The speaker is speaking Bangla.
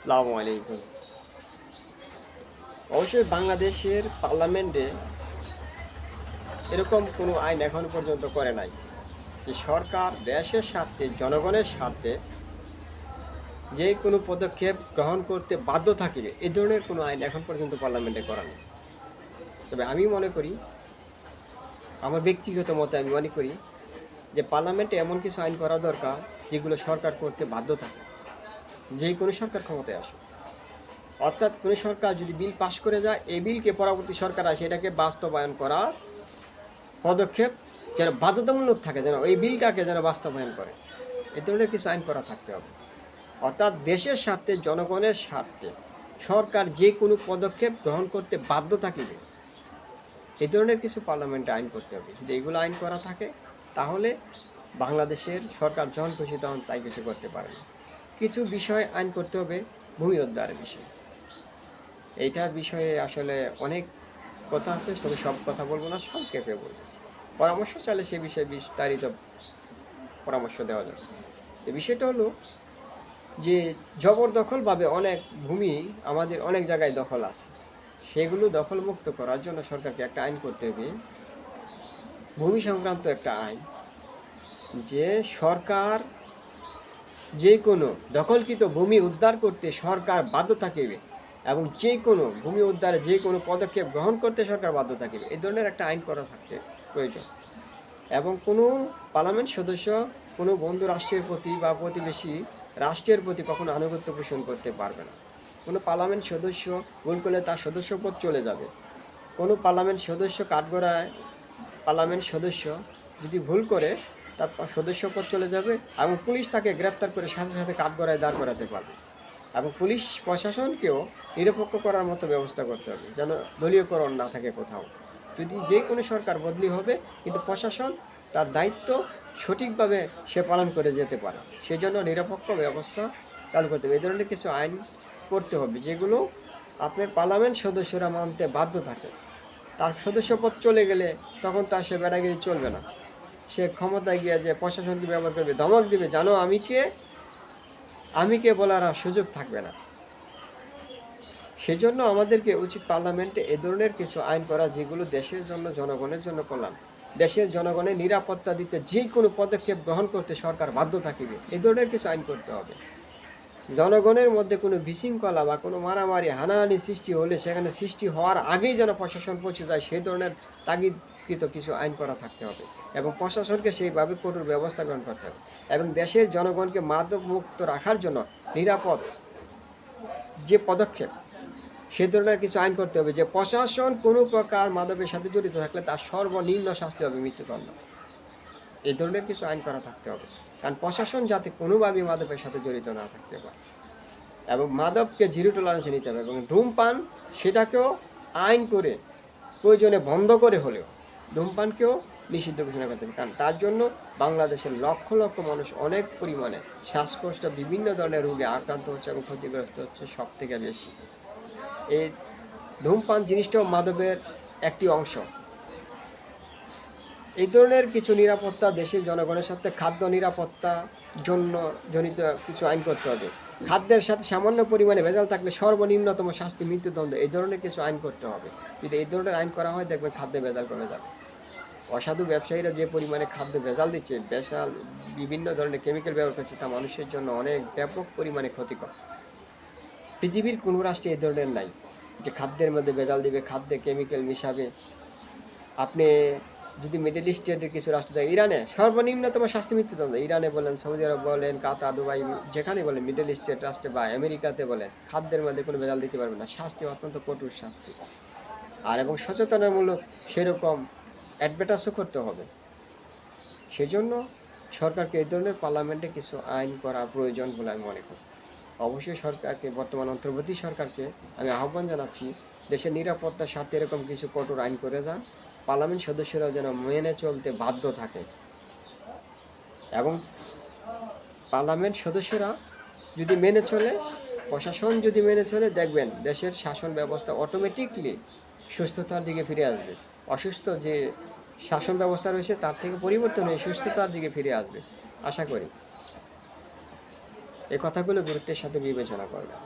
আসসালামু আলাইকুম। অবশ্যই বাংলাদেশের পার্লামেন্টে এরকম কোনো আইন এখনো পর্যন্ত করে নাই যে সরকার দেশের স্বার্থে, জনগণের স্বার্থে যে কোনো পদক্ষেপ গ্রহণ করতে বাধ্য থাকিবে, এ ধরনের কোনো আইন এখন পর্যন্ত পার্লামেন্টে করা নেই। তবে আমি মনে করি, আমার ব্যক্তিগত মতে আমি মনে করি যে পার্লামেন্টে এমন কিছু আইন করা দরকার যেগুলো সরকার করতে বাধ্য থাকে, যে কোনো সরকার ক্ষমতায় আসে। অর্থাৎ কোনো সরকার যদি বিল পাশ করে যায়, এই বিলকে পরবর্তী সরকার আসে এটাকে বাস্তবায়ন করার পদক্ষেপ যেন বাধ্যতামূলক থাকে, যেন এই বিলটাকে যেন বাস্তবায়ন করে, এ ধরনের কিছু আইন করা থাকতে হবে। অর্থাৎ দেশের স্বার্থে, জনগণের স্বার্থে সরকার যে কোনো পদক্ষেপ গ্রহণ করতে বাধ্য থাকিবে, এই ধরনের কিছু পার্লামেন্টে আইন করতে হবে। যদি এগুলো আইন করা থাকে তাহলে বাংলাদেশের সরকার যখন খুশি তখন তাই কিছু করতে পারে না। কিছু বিষয় আইন করতে হবে, ভূমি উদ্ধারের বিষয়। এইটার বিষয়ে আসলে অনেক কথা আছে, তবে সব কথা বলবো না, সংক্ষেপে বলতেছি। পরামর্শ চাইলে সে বিষয়ে বিস্তারিত পরামর্শ দেওয়া যাবে। এই বিষয়টা হলো যে জবরদখলভাবে অনেক ভূমি আমাদের অনেক জায়গায় দখল আছে, সেগুলো দখলমুক্ত করার জন্য সরকারকে একটা আইন করতে হবে, ভূমি সংক্রান্ত একটা আইন, যে সরকার যে কোনো দখলকৃত ভূমি উদ্ধার করতে সরকার বাধ্য থাকিবে এবং যে কোনো ভূমি উদ্ধারে যে কোনো পদক্ষেপ গ্রহণ করতে সরকার বাধ্য থাকিবে, এই ধরনের একটা আইন করা থাকতে প্রয়োজন। এবং কোনো পার্লামেন্ট সদস্য কোনো বন্ধু রাষ্ট্রের প্রতি বা প্রতিবেশী রাষ্ট্রের প্রতি কখনো আনুগত্য পোষণ করতে পারবে না। কোনো পার্লামেন্ট সদস্য ভুল করলে তার সদস্যপদ চলে যাবে। কোনো পার্লামেন্ট সদস্য কাঠগড়ায় পার্লামেন্ট সদস্য যদি ভুল করে তার সদস্যপদ চলে যাবে এবং পুলিশ তাকে গ্রেপ্তার করে সাথে সাথে কাঠগড়ায় দাঁড় করাতে পারবে। এবং পুলিশ প্রশাসনকেও নিরপেক্ষ করার মতো ব্যবস্থা করতে হবে, যেন দলীয়করণ না থাকে কোথাও। যদি যে কোনো সরকার বদলি হবে, কিন্তু প্রশাসন তার দায়িত্ব সঠিকভাবে সে পালন করে যেতে পারে, সেই জন্য নিরপেক্ষ ব্যবস্থা চালু করতে হবে। এই ধরনের কিছু আইন করতে হবে যেগুলো আপনার পার্লামেন্ট সদস্যরা মানতে বাধ্য থাকে। তার সদস্যপদ চলে গেলে তখন তার সে বেড়াগিরি চলবে না, সে ক্ষমতায় গিয়ে যে প্রশাসনকে ব্যবহার করবে, ধমক দিবে, জানো আমি কে বলার আর সুযোগ থাকবে না। সেজন্য আমাদেরকে উচিত পার্লামেন্টে এ ধরনের কিছু আইন করা যেগুলো দেশের জন্য, জনগণের জন্য কল্যাণ, দেশের জনগণের নিরাপত্তা দিতে যে কোনো পদক্ষেপ গ্রহণ করতে সরকার বাধ্য থাকিবে, এ ধরনের কিছু আইন করতে হবে। জনগণের মধ্যে কোনো বিশৃঙ্খলা বা কোনো মারামারি হানাহানি সৃষ্টি হলে সেখানে সৃষ্টি হওয়ার আগেই যেন প্রশাসন পৌঁছে যায়, সেই ধরনের তাগিদকৃত কিছু আইন করা থাকতে হবে এবং প্রশাসনকে সেইভাবে কঠোর ব্যবস্থা গ্রহণ করতে হবে। এবং দেশের জনগণকে মাদক মুক্ত রাখার জন্য নিরাপদ যে পদক্ষেপ, সে ধরনের কিছু আইন করতে হবে, যে প্রশাসন কোনো প্রকার মাদকের সাথে জড়িত থাকলে তার সর্বনিম্ন শাস্তি হবে মৃত্যুদণ্ড। এই ধরনের কিছু আইন করা থাকতে হবে, কারণ প্রশাসন যাতে কোনোভাবেই মাদকের সাথে জড়িত না থাকতে পারে। এবং মাদককে জিরো টলারেন্সে নিতে হবে এবং ধূমপান সেটাকেও আইন করে প্রয়োজনে বন্ধ করে হলেও ধূমপানকেও নিষিদ্ধ ঘোষণা করতে হবে, কারণ তার জন্য বাংলাদেশের লক্ষ লক্ষ মানুষ অনেক পরিমাণে শ্বাসকষ্ট, বিভিন্ন ধরনের রোগে আক্রান্ত হচ্ছে এবং ক্ষতিগ্রস্ত হচ্ছে সব থেকে বেশি। এই ধূমপান জিনিসটাও মাদকের একটি অংশ। এই ধরনের কিছু নিরাপত্তা, দেশের জনগণের সাথে খাদ্য নিরাপত্তা জন্য জনিত কিছু আইন করতে হবে। খাদ্যের সাথে সামান্য পরিমাণে ভেজাল থাকলে সর্বনিম্নতম শাস্তি মৃত্যুদণ্ড, এই ধরনের কিছু আইন করতে হবে। যদি এই ধরনের আইন করা হয়, দেখবেন খাদ্যে ভেজাল কমে যাবে। অসাধু ব্যবসায়ীরা যে পরিমাণে খাদ্য ভেজাল দিচ্ছে, ভেজাল বিভিন্ন ধরনের কেমিক্যাল ব্যবহার করছে, তা মানুষের জন্য অনেক ব্যাপক পরিমাণে ক্ষতিকর। পৃথিবীর কোনো রাষ্ট্রে এই ধরনের নাই যে খাদ্যের মধ্যে ভেজাল দিবে, খাদ্যে কেমিক্যাল মিশাবে। আপনি যদি মিডল ইস্টের কিছু রাষ্ট্র দেয়, ইরানে সর্বনিম্নতম শাস্তি মৃত্যুদণ্ড। ইরানে বলেন, সৌদি আরব বলেন, কাতার, দুবাই, যেখানে বলেন মিডল ইস্টের রাষ্ট্রে বা আমেরিকাতে বলেন, খাদ্যের মধ্যে কোনো ভেজাল দিতে পারবে না, শাস্তি অত্যন্ত কঠোর শাস্তি। আর এবং সচেতনামূলক সেরকম অ্যাডভার্টাইজও করতে হবে। সেজন্য সরকারকে এই ধরনের পার্লামেন্টে কিছু আইন করা প্রয়োজন বলে আমি মনে করি। অবশ্যই সরকারকে, বর্তমান অন্তর্বর্তী সরকারকে আমি আহ্বান জানাচ্ছি, দেশের নিরাপত্তার স্বার্থে এরকম কিছু কঠোর আইন করে যান, পার্লামেন্ট সদস্যরা যেন মেনে চলতে বাধ্য থাকে। এবং পার্লামেন্ট সদস্যরা যদি মেনে চলে, প্রশাসন যদি মেনে চলে, দেখবেন দেশের শাসন ব্যবস্থা অটোমেটিকলি সুস্থতার দিকে ফিরে আসবে। অসুস্থ যে শাসন ব্যবস্থা রয়েছে তার থেকে পরিবর্তন হয়ে সুস্থতার দিকে ফিরে আসবে, আশা করি। এই কথাগুলো গুরুত্বের সাথে বিবেচনা করবেন।